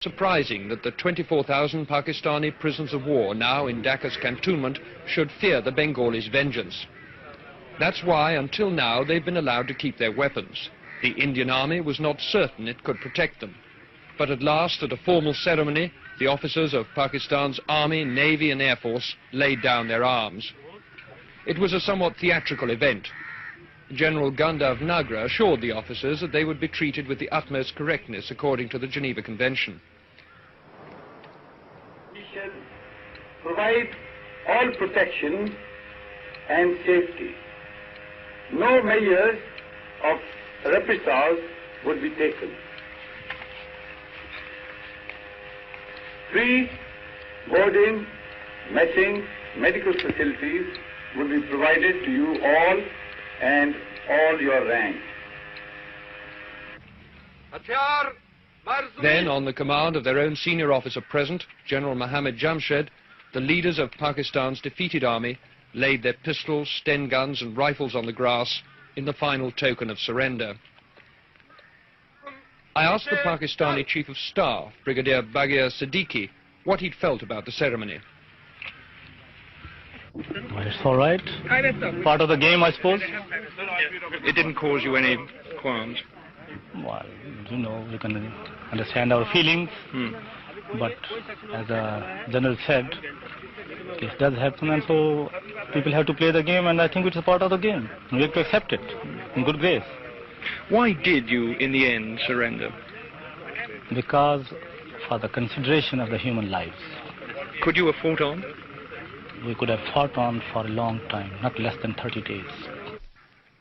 Surprising that the 24,000 Pakistani prisoners of war now in Dhaka's cantonment should fear the Bengalis' vengeance. That's why, until now, they've been allowed to keep their weapons. The Indian Army was not certain it could protect them. But at last, at a formal ceremony, the officers of Pakistan's Army, Navy and Air Force laid down their arms. It was a somewhat theatrical event. General Gandharv Nagra assured the officers that they would be treated with the utmost correctness according to the Geneva Convention. We shall provide all protection and safety. No measures of reprisals would be taken. Free boarding, messing, medical facilities will be provided to you all and all your rank. Then, on the command of their own senior officer present, General Mohammad Jamshed, the leaders of Pakistan's defeated army laid their pistols, Sten guns and rifles on the grass in the final token of surrender. I asked the Pakistani Chief of Staff, Brigadier Baghir Siddiqui, what he'd felt about the ceremony. Well, it's all right. Part of the game, I suppose. It didn't cause you any qualms? Well, you know, we can understand our feelings. But as the General said, this does happen, and so people have to play the game, and I think it's a part of the game. We have to accept it in good grace. Why did you, in the end, surrender? Because for the consideration of the human lives. Could you have fought on? We could have fought on for a long time, not less than 30 days.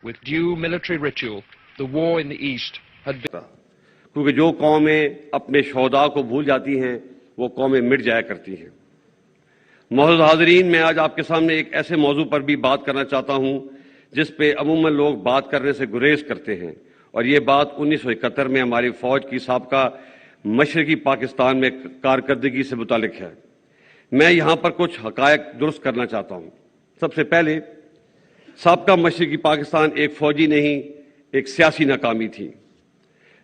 With due military ritual, the war in the East had been... क्योंकि जो कौमें अपने शोहदा को भूल जाती हैं, वो कौमें मिट जाया करती हैं। मौजूद हाज़रीन, मैं आज आपके सामने एक ऐसे मौजू पर भी बात करना चाहता हूं, जिस पे अमूमन लोग बात करने से गुरेज करते हैं, और ये बात 1971 में हमारी फौज की साबका मशरकी पाकिस्तान में कारकर्दगी से मुतालिक है। मैं यहां पर कुछ हकायक दुरुस्त करना चाहता हूं। सबसे पहले, साबका मशरकी पाकिस्तान एक फौजी नहीं, एक सियासी नाकामी थी।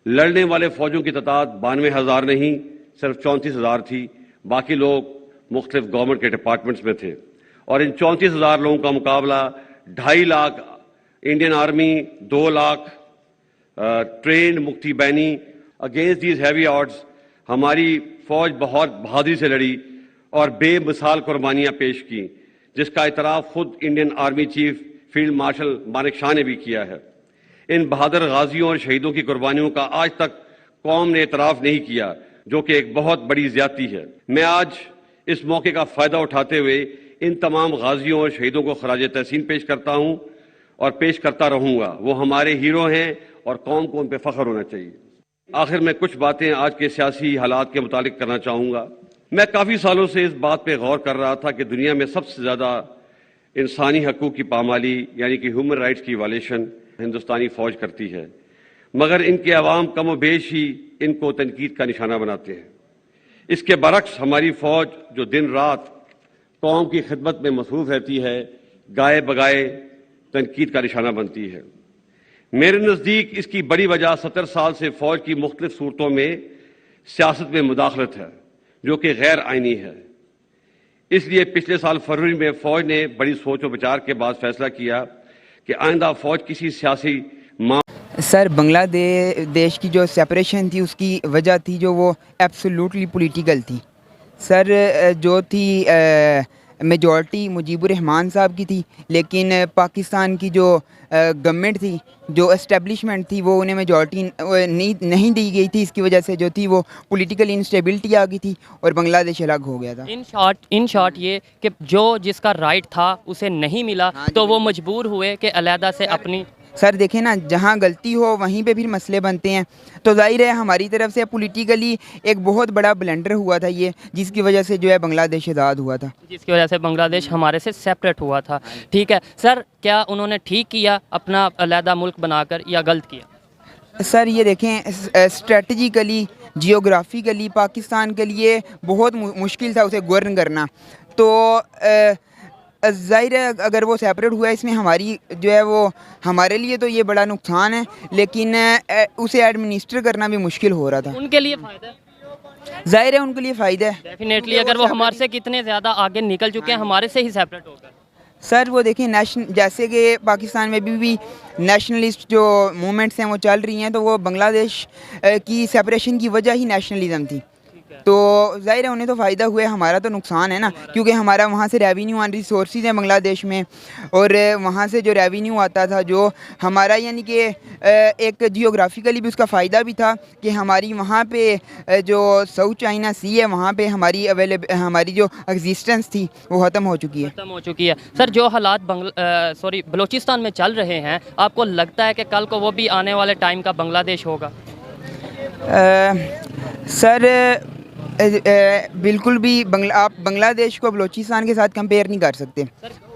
लड़ने वाले फौजों की तादाद 92,000 नहीं, सिर्फ 34,000 थी। बाकी लोग मुख्तलिफ गवर्नमेंट के डिपार्टमेंट्स में थे, और इन 34,000 लोगों का मुकाबला 2.5 lakh Indian army, 2 lakh trend मुक्ति बैनी। अगेंस्ट दीज हैवी ऑड्स हमारी फौज बहुत बहादुरी से लड़ी और बेमिसाल कुर्बानियां पेश की, जिसका इतराफ खुद Indian army chief field marshal Manek Shah ने भी किया है। इन बहादुर गाजियों और शहीदों की कुर्बानियों का आज तक कौम ने इतराफ नहीं किया, जो कि एक बहुत बड़ी ज्यादती है। मैं आज इस मौके का फायदा उठाते हुए इन तमाम गाजियों और शहीदों को खराज तहसीन पेश करता हूं और पेश करता रहूंगा। वो हमारे हीरो हैं और कौम को उन पर फख्र होना चाहिए। आखिर में कुछ बातें आज के सियासी हालात के मुतालिक करना चाहूंगा। मैं काफी सालों से इस बात पे गौर कर रहा था कि दुनिया में सबसे ज्यादा इंसानी हकूक की पामाली यानी कि ह्यूमन राइट्स की वायलेशन हिंदुस्तानी फौज करती है, मगर इनके अवाम कम व बेश ही इनको तनकीद का निशाना बनाते हैं। इसके बरक्स हमारी फौज जो दिन रात कौम की खिदमत में मसरूफ रहती है, गाए बगाए तनकीद का निशाना बनती है। मेरे नज़दीक इसकी बड़ी वजह 70 साल से फौज की मुख्तलिफ सूरतों में सियासत में मुदाखलत है, जो कि गैर आइनी है। इसलिए पिछले साल फरवरी में फौज ने बड़ी सोच और विचार के बाद फैसला किया कि आइंदा फौज किसी सियासी सर, बांग्लादेश की जो सेपरेशन थी उसकी वजह थी जो वो एब्सोल्युटली पॉलिटिकल थी। सर, जो थी मेजॉरिटी मुजीबुर रहमान साहब की थी, लेकिन पाकिस्तान की जो गवर्नमेंट थी, जो एस्टेब्लिशमेंट थी, वो उन्हें मेजॉरिटी नहीं दी गई थी। इसकी वजह से जो थी वो पॉलिटिकल इंस्टेबिलिटी आ गई थी और बांग्लादेश अलग हो गया था। इन शॉर्ट ये कि जो जिसका राइट था उसे नहीं मिला, तो वो मजबूर हुए कि अलहदा से अपनी। सर देखें ना, जहाँ गलती हो वहीं पे फिर मसले बनते हैं। तो जाहिर है हमारी तरफ से पॉलिटिकली एक बहुत बड़ा ब्लेंडर हुआ था ये, जिसकी वजह से जो है बांग्लादेश आज़ाद हुआ था, जिसकी वजह से बांग्लादेश हमारे से सेपरेट हुआ था। ठीक है सर, क्या उन्होंने ठीक किया अपना अलहदा मुल्क बनाकर या गलत किया? सर ये देखें, स्ट्रेटजिकली जियोग्राफिकली पाकिस्तान के लिए बहुत मुश्किल था उसे गवर्न करना। तो ज़ाहिर है अगर वो सेपरेट हुआ है, इसमें हमारी जो है वो हमारे लिए तो ये बड़ा नुकसान है, लेकिन उसे एडमिनिस्टर करना भी मुश्किल हो रहा था। उनके लिए फ़ायदा है। जाहिर है उनके लिए फ़ायदा है। डेफिनेटली अगर वो हमारे से कितने ज़्यादा आगे निकल चुके हैं हमारे से ही सेपरेट होकर। सर वो देखिए जैसे कि पाकिस्तान में भी नेशनलिस्ट जो मूवमेंट्स हैं वो चल रही हैं, तो वो बांग्लादेश की सेपरेशन की वजह ही नेशनलिज्म थी। तो ज़ाहिर है उन्हें तो फ़ायदा हुआ है, हमारा तो नुकसान है ना, क्योंकि हमारा वहाँ से रेवेन्यू आन रिसोर्सेज हैं बांग्लादेश में, और वहाँ से जो रेवेन्यू आता था जो हमारा यानी कि एक जियोग्राफिकली भी उसका फ़ायदा भी था कि हमारी वहाँ पे जो साउथ चाइना सी है वहाँ पे हमारी जो एग्जिस्टेंस थी वो ख़त्म हो चुकी है। सर जो हालात बलूचिस्तान में चल रहे हैं, आपको लगता है कि कल को वो भी आने वाले टाइम का बांग्लादेश होगा? सर बिल्कुल भी आप बांग्लादेश को बलूचिस्तान के साथ कंपेयर नहीं कर सकते।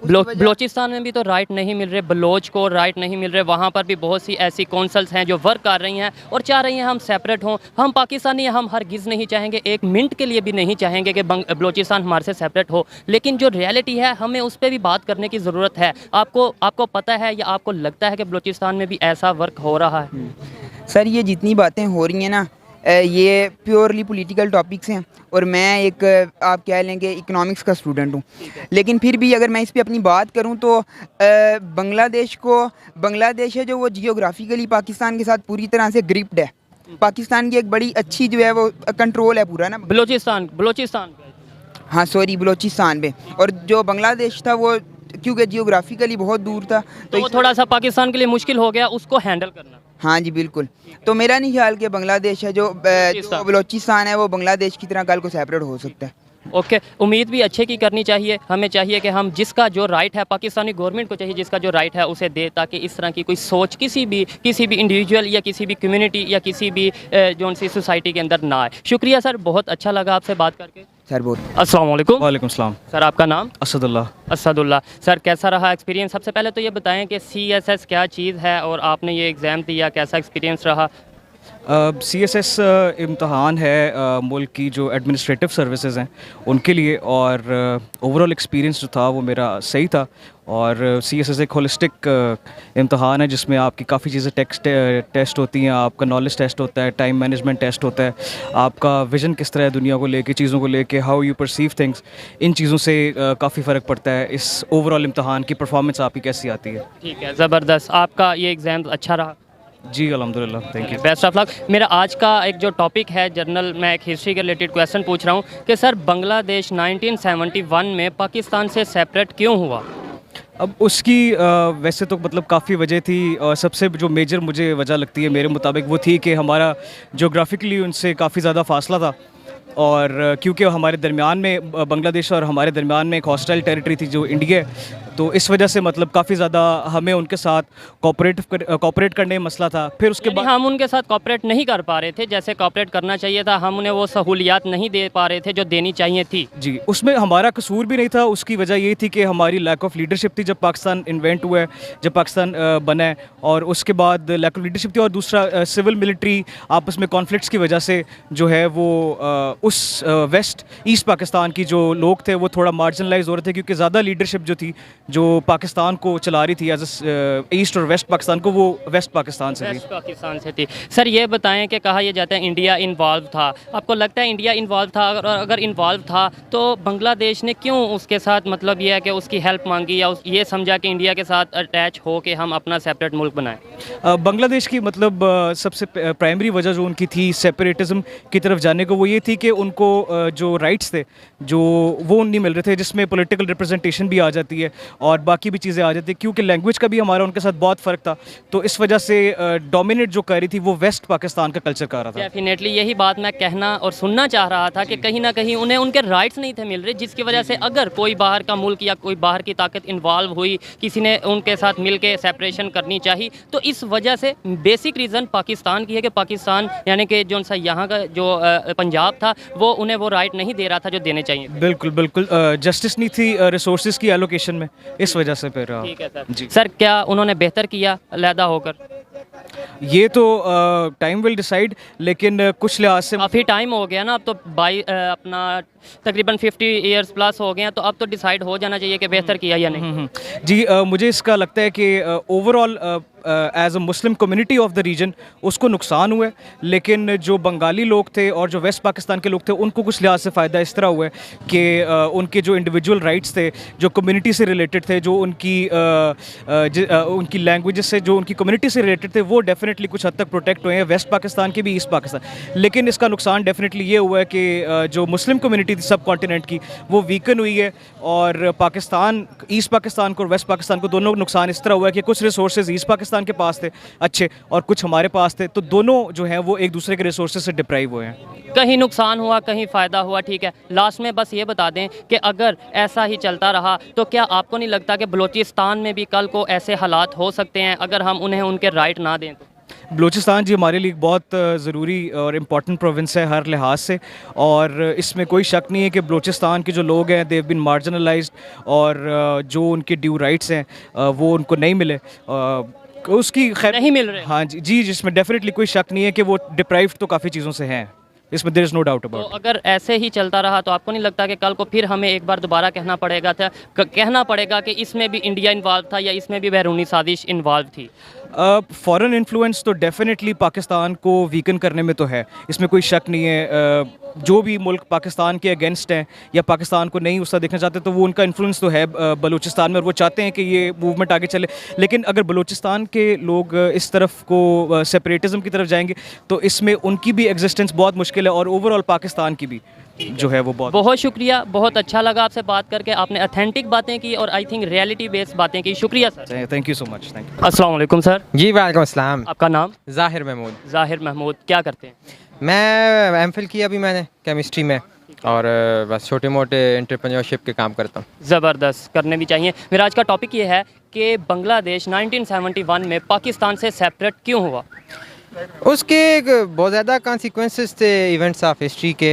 बलूचिस्तान में भी तो राइट नहीं मिल रहे, बलोच को राइट नहीं मिल रहे, वहाँ पर भी बहुत सी ऐसी कौंसल्स हैं जो वर्क कर रही हैं और चाह रही हैं हम सेपरेट हों। हम पाकिस्तानी हम हरगिज़ नहीं चाहेंगे, एक मिनट के लिए भी नहीं चाहेंगे कि बलूचिस्तान हमारे से सेपरेट हो, लेकिन जो रियलिटी है हमें उस पर भी बात करने की ज़रूरत है। आपको पता है या आपको लगता है कि बलूचिस्तान में भी ऐसा वर्क हो रहा है? सर ये जितनी बातें हो रही हैं ना, ये प्योरली पॉलिटिकल टॉपिक्स हैं, और मैं एक आप कह लें कि इकोनॉमिक्स का स्टूडेंट हूँ, लेकिन फिर भी अगर मैं इस पे अपनी बात करूँ तो बांग्लादेश है जो वो जियोग्राफिकली पाकिस्तान के साथ पूरी तरह से ग्रिप्ड है। पाकिस्तान की एक बड़ी अच्छी जो है वो कंट्रोल है पूरा ना बलूचिस्तान हाँ सॉरी बलूचिस्तान पे, और जो बांग्लादेश था वो क्योंकि जियोग्राफिकली बहुत दूर था तो वो थोड़ा सा पाकिस्तान के लिए मुश्किल हो गया उसको हैंडल करना। हाँ जी बिल्कुल। तो मेरा नहीं ख्याल कि बांग्लादेश है जो बलूचिस्तान है वो बांग्लादेश की तरह कल को सेपरेट हो सकता है। ओके, उम्मीद भी अच्छे की करनी चाहिए। हमें चाहिए कि हम जिसका जो राइट है, पाकिस्तानी गवर्नमेंट को चाहिए जिसका जो राइट है उसे दे, ताकि इस तरह की कोई सोच किसी भी इंडिविजुअल या किसी भी कम्युनिटी या किसी भी जो सी सोसाइटी के अंदर ना आए। शुक्रिया सर, बहुत अच्छा लगा आपसे बात करके सर। बहुत अस्सलाम वालेकुम। वालेकुम सलाम। सर आपका नाम? असदुल्ला। सर कैसा रहा एक्सपीरियंस? सबसे पहले तो ये बताएं कि CSS क्या चीज़ है और आपने ये एग्ज़ाम दिया, कैसा एक्सपीरियंस रहा? CSS इम्तहान है मुल्क की जो एडमिनिस्ट्रेटिव सर्विसेज हैं उनके लिए, और ओवरऑल एक्सपीरियंस जो था वो मेरा सही था। और CSS एक होलिस्टिक इम्तहान है जिसमें आपकी काफ़ी चीज़ें टेस्ट होती हैं, आपका नॉलेज टेस्ट होता है, टाइम मैनेजमेंट टेस्ट होता है, आपका विज़न किस तरह है दुनिया को लेके, चीज़ों को लेके, हाउ यू परसीव थिंग्स, इन चीज़ों से काफ़ी फ़र्क पड़ता है इस ओवरऑल इम्तहान की परफॉर्मेंस आपकी कैसी आती है। ठीक है, ज़बरदस्त। आपका ये एग्ज़ाम अच्छा रहा? जी अल्हम्दुलिल्लाह, thank you, best of luck. मेरा आज का एक जो टॉपिक है जर्नल, मैं एक हिस्ट्री के रिलेटेड क्वेश्चन पूछ रहा हूँ कि सर बांग्लादेश 1971 में पाकिस्तान से सेपरेट क्यों हुआ? अब उसकी वैसे तो मतलब काफ़ी वजह थी, और सबसे जो मेजर मुझे वजह लगती है मेरे मुताबिक वो थी कि हमारा जोग्राफिकली उनसे काफ़ी ज़्यादा फासला था, और क्योंकि हमारे दरमियान में बांग्लादेश और हमारे दरमियान में एक हॉस्टाइल टेरिटरी थी जो इंडिया है, तो इस वजह से मतलब काफ़ी ज़्यादा हमें उनके साथ कॉपरेट करने में मसला था। फिर उसके बाद हम उनके साथ कॉपरेट नहीं कर पा रहे थे जैसे कॉपरेट करना चाहिए था, हम उन्हें वो सहूलियात नहीं दे पा रहे थे जो देनी चाहिए थी। जी, उसमें हमारा कसूर भी नहीं था, उसकी वजह ये थी कि हमारी लैक ऑफ लीडरशिप थी। जब पाकिस्तान इन्वेंट हुआ है, जब पाकिस्तान बना है, और उसके बाद लैक ऑफ लीडरशिप थी, और दूसरा सिविल मिलिट्री आपस में कॉन्फ्लिक्ट्स की वजह से जो है वो उस वेस्ट ईस्ट पाकिस्तान की जो लोग थे वो थोड़ा मार्जिनलाइज हो रहे थे, क्योंकि ज़्यादा लीडरशिप जो थी जो पाकिस्तान को चला रही थी एज ईस्ट और वेस्ट पाकिस्तान को, वो वेस्ट पाकिस्तान से थी। सर ये बताएं कि कहा यह जाता है इंडिया इन्वॉल्व था, आपको लगता है इंडिया इन्वॉल्व था? अगर इन्वॉल्व था तो बांग्लादेश ने क्यों उसके साथ मतलब ये है कि उसकी हेल्प मांगी, या ये समझा कि इंडिया के साथ अटैच हो के हम अपना सेपरेट मुल्क बनाएं? बांग्लादेश की मतलब सबसे प्राइमरी वजह जो उनकी थी सेपरेटिज्म की तरफ जाने को, वो ये थी कि उनको जो राइट्स थे जो वो नहीं मिल रहे थे, जिसमें पॉलिटिकल रिप्रेजेंटेशन भी आ जाती है और बाकी भी चीज़ें आ जाती है, क्योंकि लैंग्वेज का भी हमारा उनके साथ बहुत फ़र्क था, तो इस वजह से डोमिनेट जो कर रही थी वो वेस्ट पाकिस्तान का कल्चर कर रहा था। डेफिनेटली यही बात मैं कहना और सुनना चाह रहा था कि कहीं ना कहीं उन्हें उनके राइट्स नहीं थे मिल रहे, जिसकी वजह से अगर कोई बाहर का मुल्क या कोई बाहर की ताकत इन्वॉल्व हुई, किसी ने उनके साथ मिल के सेपरेशन करनी चाहिए, तो इस वजह से बेसिक रीज़न पाकिस्तान की है कि पाकिस्तान यानी कि जो सा यहाँ का जो पंजाब था वो उन्हें वो राइट नहीं दे रहा था जो देने चाहिए। बिल्कुल जस्टिस नहीं थी रिसोर्सेज की एलोकेशन में, इस वजह से फिर ठीक है सर। सर क्या उन्होंने बेहतर किया अलहदा होकर? ये तो टाइम विल डिसाइड, लेकिन कुछ लिहाज से काफ़ी टाइम हो गया ना, अब तो अपना तकरीबन 50 इयर्स प्लस हो गए हैं, तो अब तो डिसाइड हो जाना चाहिए कि बेहतर किया या नहीं। जी मुझे इसका लगता है कि overall as a Muslim community of the region उसको नुकसान हुआ है, लेकिन जो बंगाली लोग थे और जो वेस्ट पाकिस्तान के लोग थे उनको कुछ लिहाज से फ़ायदा इस तरह हुआ है कि उनके जो इंडिविजुअल राइट्स थे, जो कम्युनिटी से रिलेटेड थे, जो उनकी लैंग्वेज से, जो उनकी कम्युनिटी से रिलेटेड थे, वो डेफिनेटली कुछ हद तक प्रोटेक्ट हुए हैं, वेस्ट पाकिस्तान के भी, ईस्ट पाकिस्तान। लेकिन इसका नुकसान डेफिनेटली ये हुआ है कि जो मुस्लिम कम्युनिटी थी सब कॉन्टिनेंट की, वो वीकन हुई है, और पाकिस्तान, ईस्ट पाकिस्तान को और वेस्ट पाकिस्तान को दोनों नुकसान इस तरह हुआ है कि कुछ रिसोर्सेज ईस्ट पाकिस्तान के पास थे अच्छे और कुछ हमारे पास थे, तो दोनों जो हैं वो एक दूसरे के रिसोर्सेज से डिप्राइव हुए हैं। कहीं नुकसान हुआ, कहीं फ़ायदा हुआ, ठीक है। लास्ट में बस ये बता दें कि अगर ऐसा ही चलता रहा तो क्या आपको नहीं लगता कि बलूचिस्तान में भी कल को ऐसे हालात हो सकते हैं अगर हम उन्हें उनके राइट ना दें तो? बलूचिस्तान जी हमारे लिए बहुत ज़रूरी और इम्पॉर्टेंट प्रोविंस है हर लिहाज से, और इसमें कोई शक नहीं है कि बलूचिस्तान के जो लोग हैं देव बिन मार्जिनलाइज्ड, और जो उनके ड्यू राइट्स हैं वो उनको नहीं मिले, उसकी खैर नहीं मिल रहे। हाँ जी, जिसमें डेफिनेटली कोई शक नहीं है कि वो डिप्राइव्ड तो काफ़ी चीज़ों से हैं, इसमें देयर इज़ नो डाउट तो अबाउट। अगर ऐसे ही चलता रहा तो आपको नहीं लगता कि कल को फिर हमें एक बार दोबारा कहना पड़ेगा कि इसमें भी इंडिया इन्वॉल्व था या इसमें भी बैरूनी साजिश इन्वॉल्व थी? फ़ॉरेन इन्फ्लुएंस तो डेफिनेटली पाकिस्तान को वीकन करने में तो है, इसमें कोई शक नहीं है। जो भी मुल्क पाकिस्तान के अगेंस्ट हैं या पाकिस्तान को नहीं उसका देखना चाहते, तो वो उनका इन्फ्लुएंस तो है बलूचिस्तान में, और वो चाहते हैं कि ये मूवमेंट आगे चले। लेकिन अगर बलूचिस्तान के लोग इस तरफ को सेपरेटिज़म की तरफ जाएंगे तो इसमें उनकी भी एग्जिस्टेंस बहुत मुश्किल है, और ओवरऑल पाकिस्तान की भी जो है वो बहुत शुक्रिया, बहुत अच्छा लगा आपसे बात करके, आपने ऑथेंटिक बातें की और आई थिंक रियलिटी बेस्ड बातें की। शुक्रिया sir. Thank you so much. Thank you. अस्सलाम वालेकुम सर। जी वालेकुम अस्सलाम। आपका नाम? ज़ाहिर महमूद। ज़ाहिर महमूद, क्या करते हैं? मैं एमफिल किया अभी मैंने केमिस्ट्री में, और बस छोटे मोटे एंटरप्रेन्योरशिप के काम करता हूँ। ज़बरदस्त, करने भी चाहिए। मेरा आज का टॉपिक ये है कि बांग्लादेश 1971 में पाकिस्तान से सेपरेट क्यों हुआ? उसके बहुत ज़्यादा कॉन्सिक्वेंसेस थे इवेंट्स ऑफ हिस्ट्री के,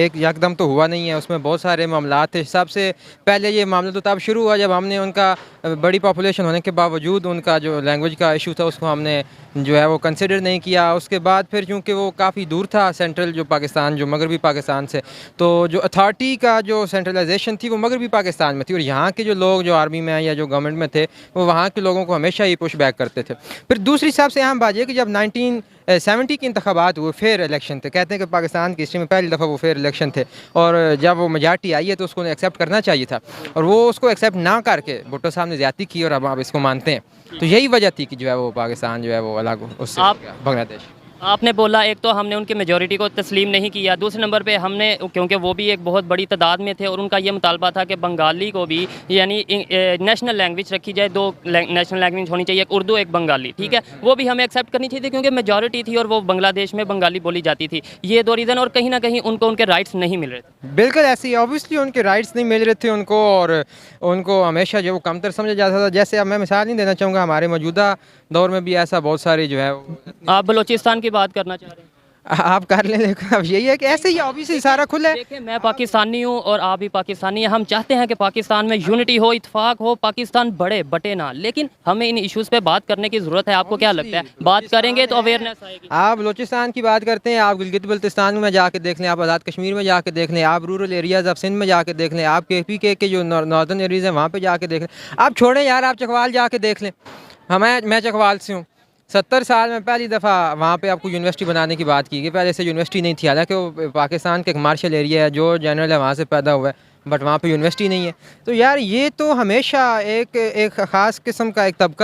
एक यकदम तो हुआ नहीं है, उसमें बहुत सारे मामला थे। सबसे पहले ये मामला तो तब शुरू हुआ जब हमने उनका बड़ी पॉपुलेशन होने के बावजूद उनका जो लैंग्वेज का इशू था उसको हमने जो है वो कंसिडर नहीं किया। उसके बाद फिर चूँकि वो काफ़ी दूर था सेंट्रल जो पाकिस्तान, जो मगरबी पाकिस्तान से, तो जो अथॉरिटी का जो सेंट्रलाइजेशन थी वो मगरबी पाकिस्तान में थी, और यहाँ के जो लोग जो आर्मी में या जो गवर्नमेंट में थे वो वहाँ के लोगों को हमेशा ही पुश बैक करते थे। फिर दूसरी सबसे अहम बात यह कि जब 1970 के इंतखाबात हुए, फेयर इलेक्शन थे, कहते हैं कि पाकिस्तान की हिस्ट्री में पहली दफ़ा वो फेयर इलेक्शन थे, और जब वो मेजॉरिटी आई है तो उसको एक्सेप्ट करना चाहिए था, और वो उसको एक्सेप्ट ना करके भुट्टो साहब ने ज़्यादती की, और अब आप इसको मानते हैं। तो यही वजह थी कि जो है वो पाकिस्तान जो है वो अलग उससे बांग्लादेश। आपने बोला एक तो हमने उनकी मेजॉरिटी को तस्लीम नहीं किया, दूसरे नंबर पे हमने, क्योंकि वो भी एक बहुत बड़ी तादाद में थे और उनका ये मुतालबा था कि बंगाली को भी यानी नेशनल लैंग्वेज रखी जाए, दो नेशनल लैंग्वेज होनी चाहिए, एक उर्दू एक बंगाली, ठीक है, वो भी हमें एक्सेप्ट करनी चाहिए थी क्योंकि मेजॉरिटी थी और वो बांग्लादेश में बंगाली बोली जाती थी। ये दो रीज़न, और कहीं ना कहीं उनको उनके राइट्स नहीं मिल रहे थे। बिल्कुल ऐसे ही, ऑब्वियसली उनके राइट्स नहीं मिल रहे थे उनको, और उनको हमेशा जो वो कमतर समझा जाता था। जैसे अब मैं मिसाल नहीं देना चाहूँगा, हमारे मौजूदा दौर में भी ऐसा बहुत सारी जो है। आप बलूचिस्तान की बात करना चाह रहे हैं? आप कर लें, देखो अब यही है कि ऐसे ही ऑब्वियसली सारा खुला है। देखिए, मैं पाकिस्तानी हूँ और आप भी पाकिस्तानी हैं, हम चाहते हैं कि पाकिस्तान में यूनिटी हो, इत्तेफाक हो, पाकिस्तान बढ़े बटे ना, लेकिन हमें इन इश्यूज़ पे बात करने की ज़रूरत है। आपको क्या लगता है, बात करेंगे तो अवेयरनेस आएगी? आप बलूचिस्तान की बात करते हैं, आप गिलगित बल्तिस्तान में जाके देख लें, आप आज़ाद कश्मीर में जाके देख लें, आप रूरल एरियाज़ ऑफ सिंध में जाके देख लें, आप KPK के जो नॉर्दर्न एरियाज़ हैं वहाँ पर जाके देख लें। आप छोड़ें यार, आप चकवाल जाके देख लें। मैं चकवाल से हूँ, 70 साल में पहली दफ़ा वहाँ पे आपको यूनिवर्सिटी बनाने की बात की गई। पहले से यूनिवर्सिटी नहीं थी, हालांकि वो पाकिस्तान के एक मार्शल एरिया है, जो जनरल है वहाँ से पैदा हुआ है, बट वहाँ पे यूनिवर्सिटी नहीं है। तो यार ये तो हमेशा एक ख़ास किस्म का एक तबका